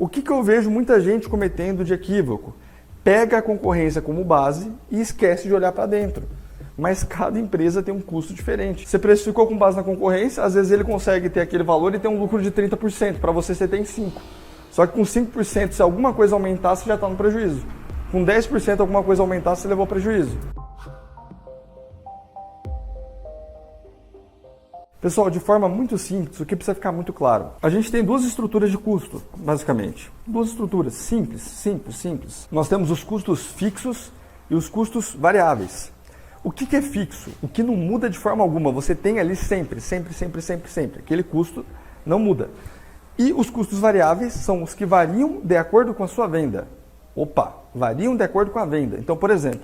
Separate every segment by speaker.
Speaker 1: O que eu vejo muita gente cometendo de equívoco? Pega a concorrência como base e esquece de olhar para dentro. Mas cada empresa tem um custo diferente. Você precificou com base na concorrência, às vezes ele consegue ter aquele valor e ter um lucro de 30%. Para você tem 5%. Só que com 5%, se alguma coisa aumentar, você já está no prejuízo. Com 10%, alguma coisa aumentar, você levou prejuízo. Pessoal, de forma muito simples, o que precisa ficar muito claro. A gente tem duas estruturas de custo, basicamente. Duas estruturas simples. Nós temos os custos fixos e os custos variáveis. O que é fixo? O que não muda de forma alguma. Você tem ali sempre. Aquele custo não muda. E os custos variáveis são os que variam de acordo com a sua venda. Variam de acordo com a venda. Então, por exemplo,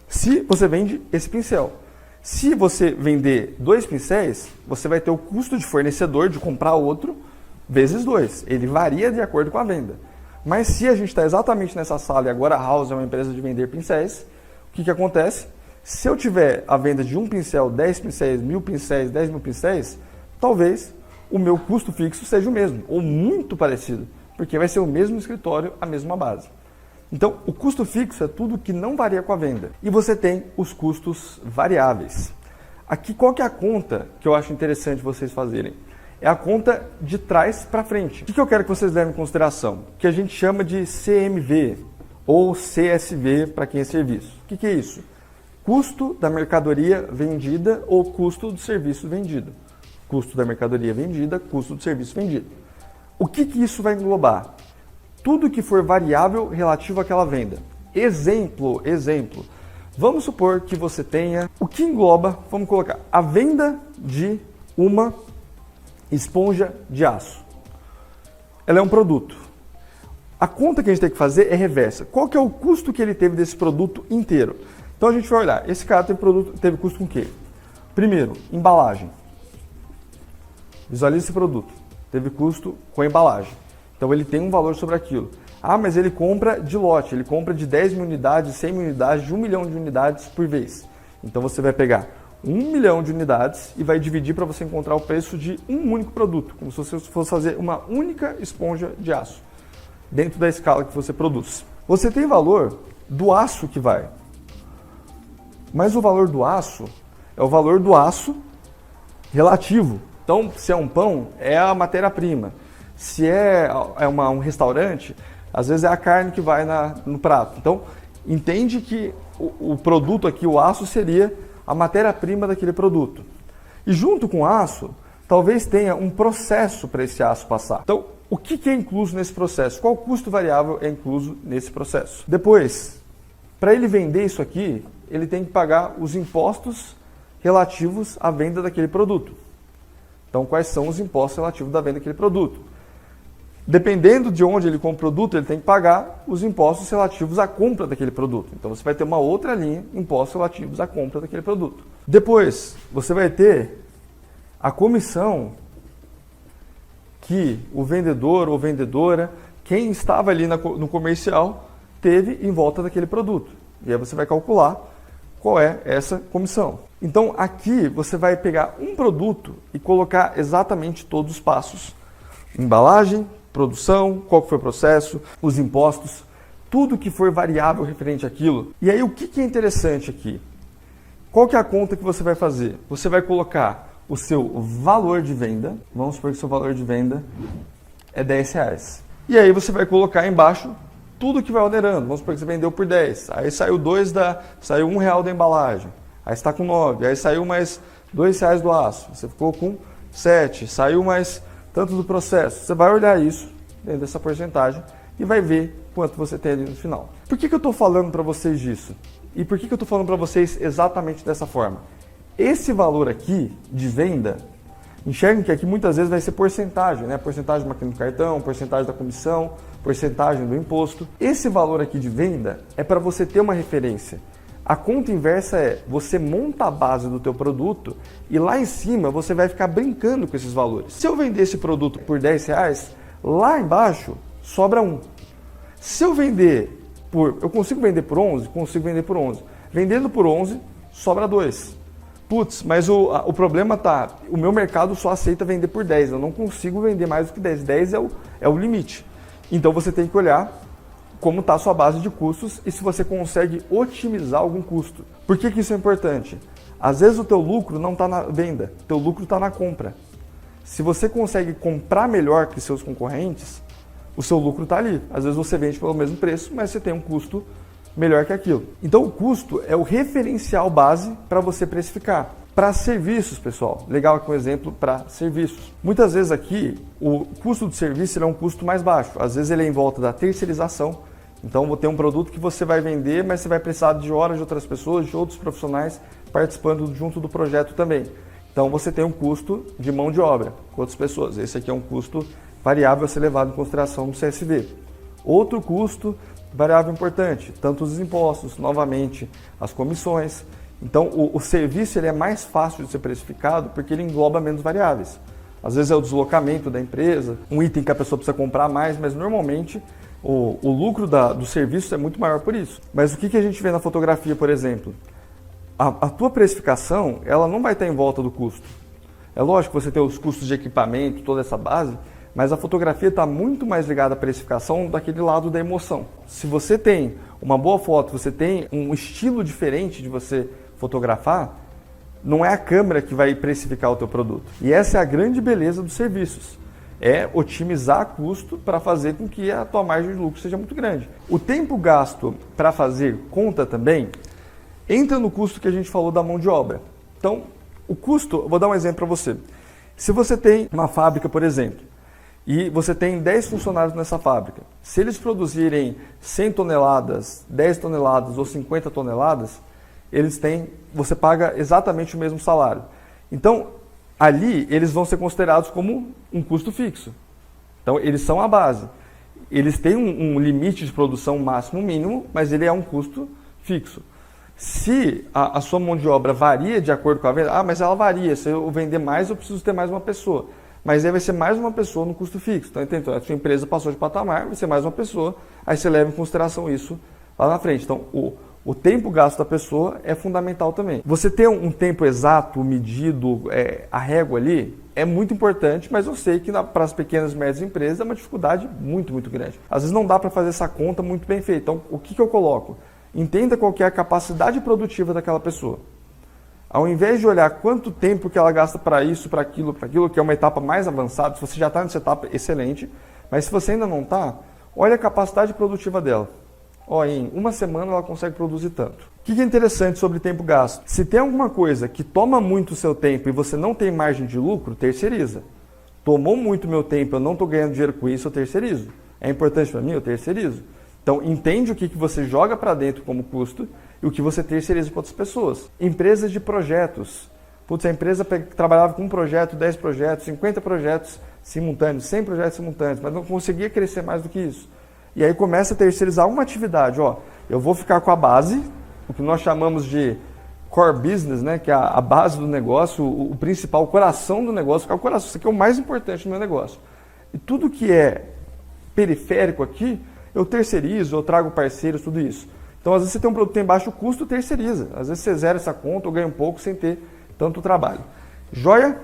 Speaker 1: se você vende esse pincel, se você vender 2 pincéis, você vai ter o custo de fornecedor de comprar outro vezes 2. Ele varia de acordo com a venda. Mas se a gente está exatamente nessa sala e agora a House é uma empresa de vender pincéis, o que acontece? Se eu tiver a venda de um pincel, 10 pincéis, 1.000 pincéis, 10 mil pincéis, talvez o meu custo fixo seja o mesmo, ou muito parecido, porque vai ser o mesmo escritório, a mesma base. Então, o custo fixo é tudo que não varia com a venda. E você tem os custos variáveis. Aqui, qual que é a conta que eu acho interessante vocês fazerem? É a conta de trás para frente. O que eu quero que vocês levem em consideração? Que a gente chama de CMV, ou CSV para quem é serviço. O que é isso? Custo da mercadoria vendida ou custo do serviço vendido. Custo da mercadoria vendida, custo do serviço vendido. O que isso vai englobar? Tudo que for variável relativo àquela venda. Exemplo. Vamos supor que você tenha o que engloba, vamos colocar, a venda de uma esponja de aço. Ela é um produto. A conta que a gente tem que fazer é reversa. Qual que é o custo que ele teve desse produto inteiro? Então a gente vai olhar, esse cara teve custo com o quê? Primeiro, embalagem. Visualize esse produto. Teve custo com a embalagem. Então ele tem um valor sobre aquilo. Mas ele compra de lote, ele compra de 10 mil unidades, 100 mil unidades, de 1 milhão de unidades por vez. Então você vai pegar 1 milhão de unidades e vai dividir para você encontrar o preço de um único produto, como se você fosse fazer uma única esponja de aço, dentro da escala que você produz. Você tem valor do aço que vai. Mas o valor do aço é o valor do aço relativo. Então, se é um pão, é a matéria-prima. Se é um restaurante, às vezes é a carne que vai no prato. Então, entende que o produto aqui, o aço, seria a matéria-prima daquele produto. E junto com o aço, talvez tenha um processo para esse aço passar. Então, o que é incluso nesse processo? Qual custo variável é incluso nesse processo? Depois, para ele vender isso aqui, ele tem que pagar os impostos relativos à venda daquele produto. Então, quais são os impostos relativos da venda daquele produto? Dependendo de onde ele compra o produto, ele tem que pagar os impostos relativos à compra daquele produto. Então, você vai ter uma outra linha, impostos relativos à compra daquele produto. Depois, você vai ter a comissão que o vendedor ou vendedora, quem estava ali no comercial, teve em volta daquele produto. E aí você vai calcular qual é essa comissão. Então, aqui você vai pegar um produto e colocar exatamente todos os passos. Embalagem, produção, qual que foi o processo, os impostos, tudo que for variável referente àquilo. E aí o que é interessante aqui? Qual que é a conta que você vai fazer? Você vai colocar o seu valor de venda, vamos supor que o seu valor de venda é R$10. E aí você vai colocar embaixo tudo que vai onerando. Vamos supor que você vendeu por 10, aí saiu saiu R$1 da embalagem, aí está com 9, aí saiu mais R$2 do aço, você ficou com 7, saiu mais tanto do processo. Você vai olhar isso dentro dessa porcentagem e vai ver quanto você tem ali no final. Por que eu estou falando para vocês disso? E por que eu estou falando para vocês exatamente dessa forma? Esse valor aqui de venda, enxerguem que aqui muitas vezes vai ser porcentagem, né? Porcentagem da máquina do cartão, porcentagem da comissão, porcentagem do imposto. Esse valor aqui de venda é para você ter uma referência. A conta inversa é, você monta a base do teu produto e lá em cima você vai ficar brincando com esses valores. Se eu vender esse produto por R$10, lá embaixo sobra 1. Se eu vender eu consigo vender por 11? Consigo vender por 11. Vendendo por 11, sobra 2. Putz, mas o problema tá, o meu mercado só aceita vender por 10, eu não consigo vender mais do que 10. 10 é o limite. Então você tem que olhar como está a sua base de custos e se você consegue otimizar algum custo. Por que isso é importante? Às vezes o teu lucro não está na venda, o teu lucro está na compra. Se você consegue comprar melhor que seus concorrentes, o seu lucro está ali. Às vezes você vende pelo mesmo preço, mas você tem um custo melhor que aquilo. Então o custo é o referencial base para você precificar. Para serviços, pessoal, legal aqui um exemplo para serviços. Muitas vezes aqui o custo do serviço é um custo mais baixo. Às vezes ele é em volta da terceirização. Então vou ter um produto que você vai vender, mas você vai precisar de horas de outras pessoas, de outros profissionais participando junto do projeto também. Então você tem um custo de mão de obra com outras pessoas. Esse aqui é um custo variável a ser levado em consideração no CSV. Outro custo variável importante, tanto os impostos, novamente, as comissões. Então o serviço ele é mais fácil de ser precificado porque ele engloba menos variáveis. Às vezes é o deslocamento da empresa, um item que a pessoa precisa comprar mais, mas normalmente o lucro do serviço é muito maior por isso. Mas o que a gente vê na fotografia, por exemplo? A tua precificação ela não vai estar em volta do custo. É lógico que você tem os custos de equipamento, toda essa base, mas a fotografia está muito mais ligada à precificação daquele lado da emoção. Se você tem uma boa foto, você tem um estilo diferente de você fotografar, não é a câmera que vai precificar o teu produto. E essa é a grande beleza dos serviços. É otimizar custo para fazer com que a tua margem de lucro seja muito grande. O tempo gasto para fazer conta também entra no custo que a gente falou da mão de obra. Então, o custo, eu vou dar um exemplo para você. Se você tem uma fábrica, por exemplo, e você tem 10 funcionários nessa fábrica, se eles produzirem 100 toneladas, 10 toneladas ou 50 toneladas, você paga exatamente o mesmo salário. Então, ali eles vão ser considerados como um custo fixo. Então, eles são a base. Eles têm um limite de produção máximo mínimo, mas ele é um custo fixo. Se a sua mão de obra varia de acordo com a venda, mas ela varia, se eu vender mais eu preciso ter mais uma pessoa. Mas aí vai ser mais uma pessoa no custo fixo. Então a sua empresa passou de patamar, vai ser mais uma pessoa, aí você leva em consideração isso lá na frente. Então o tempo gasto da pessoa é fundamental também. Você ter um tempo exato, medido, a régua ali, é muito importante, mas eu sei que para as pequenas e médias empresas é uma dificuldade muito, muito grande. Às vezes não dá para fazer essa conta muito bem feita. Então o que eu coloco? Entenda qual que é a capacidade produtiva daquela pessoa. Ao invés de olhar quanto tempo que ela gasta para isso, para aquilo, que é uma etapa mais avançada, se você já está nessa etapa, excelente. Mas se você ainda não está, olha a capacidade produtiva dela. Em uma semana ela consegue produzir tanto. O que é interessante sobre tempo gasto? Se tem alguma coisa que toma muito o seu tempo e você não tem margem de lucro, terceiriza. Tomou muito meu tempo, eu não estou ganhando dinheiro com isso, eu terceirizo. É importante para mim, eu terceirizo. Então, entende o que você joga para dentro como custo e o que você terceiriza para outras pessoas. Empresas de projetos. A empresa trabalhava com um projeto, 10 projetos, 50 projetos simultâneos, 100 projetos simultâneos, mas não conseguia crescer mais do que isso. E aí começa a terceirizar uma atividade. Eu vou ficar com a base, o que nós chamamos de core business, né, que é a base do negócio, o principal, o coração do negócio, o coração, isso aqui é o mais importante do meu negócio. E tudo que é periférico aqui, eu terceirizo, eu trago parceiros, tudo isso. Então, às vezes você tem um produto que tem baixo custo, terceiriza. Às vezes você zera essa conta ou ganha um pouco sem ter tanto trabalho. Joia?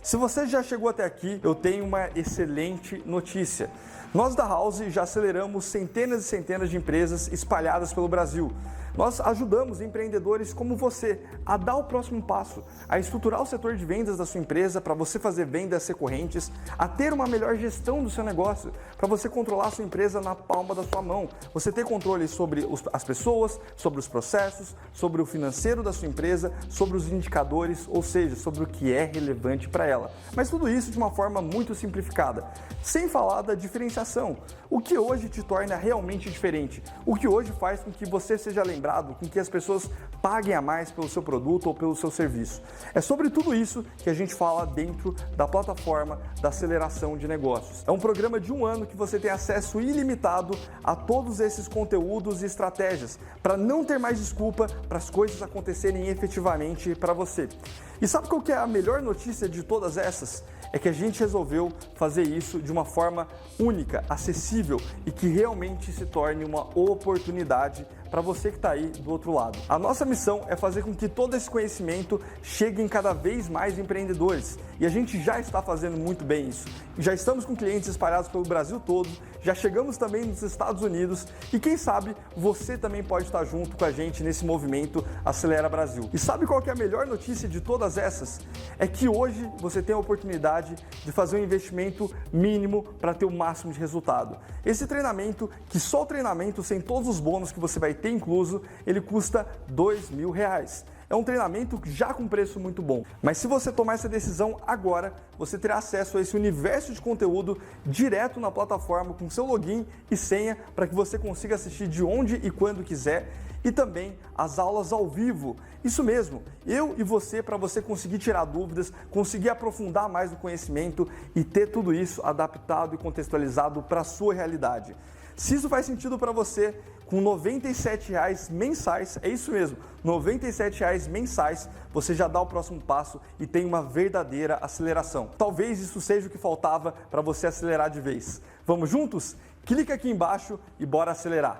Speaker 1: Se você já chegou até aqui, eu tenho uma excelente notícia. Nós da House já aceleramos centenas e centenas de empresas espalhadas pelo Brasil. Nós ajudamos empreendedores como você a dar o próximo passo, a estruturar o setor de vendas da sua empresa para você fazer vendas recorrentes, a ter uma melhor gestão do seu negócio, para você controlar a sua empresa na palma da sua mão. Você ter controle sobre as pessoas, sobre os processos, sobre o financeiro da sua empresa, sobre os indicadores, ou seja, sobre o que é relevante para ela. Mas tudo isso de uma forma muito simplificada, sem falar da diferenciação. O que hoje te torna realmente diferente? O que hoje faz com que você seja lembrado, com que as pessoas paguem a mais pelo seu produto ou pelo seu serviço? É sobre tudo isso que a gente fala dentro da plataforma da aceleração de negócios. É um programa de 1 ano que você tem acesso ilimitado a todos esses conteúdos e estratégias para não ter mais desculpa para as coisas acontecerem efetivamente para você. E sabe qual que é a melhor notícia de todas essas? É que a gente resolveu fazer isso de uma forma única, acessível e que realmente se torne uma oportunidade para você que está aí do outro lado. A nossa missão é fazer com que todo esse conhecimento chegue em cada vez mais empreendedores e a gente já está fazendo muito bem isso. Já estamos com clientes espalhados pelo Brasil todo, já chegamos também nos Estados Unidos e quem sabe você também pode estar junto com a gente nesse movimento Acelera Brasil. E sabe qual que é a melhor notícia de todas essas? É que hoje você tem a oportunidade de fazer um investimento mínimo para ter o máximo de resultado. Esse treinamento, que só o treinamento sem todos os bônus que você vai ter incluso, ele custa R$2.000. É um treinamento já com preço muito bom. Mas se você tomar essa decisão agora, você terá acesso a esse universo de conteúdo direto na plataforma com seu login e senha para que você consiga assistir de onde e quando quiser e também as aulas ao vivo. Isso mesmo, eu e você, para você conseguir tirar dúvidas, conseguir aprofundar mais o conhecimento e ter tudo isso adaptado e contextualizado para a sua realidade. Se isso faz sentido para você, com R$97 mensais, é isso mesmo, R$97 mensais, você já dá o próximo passo e tem uma verdadeira aceleração. Talvez isso seja o que faltava para você acelerar de vez. Vamos juntos? Clica aqui embaixo e bora acelerar!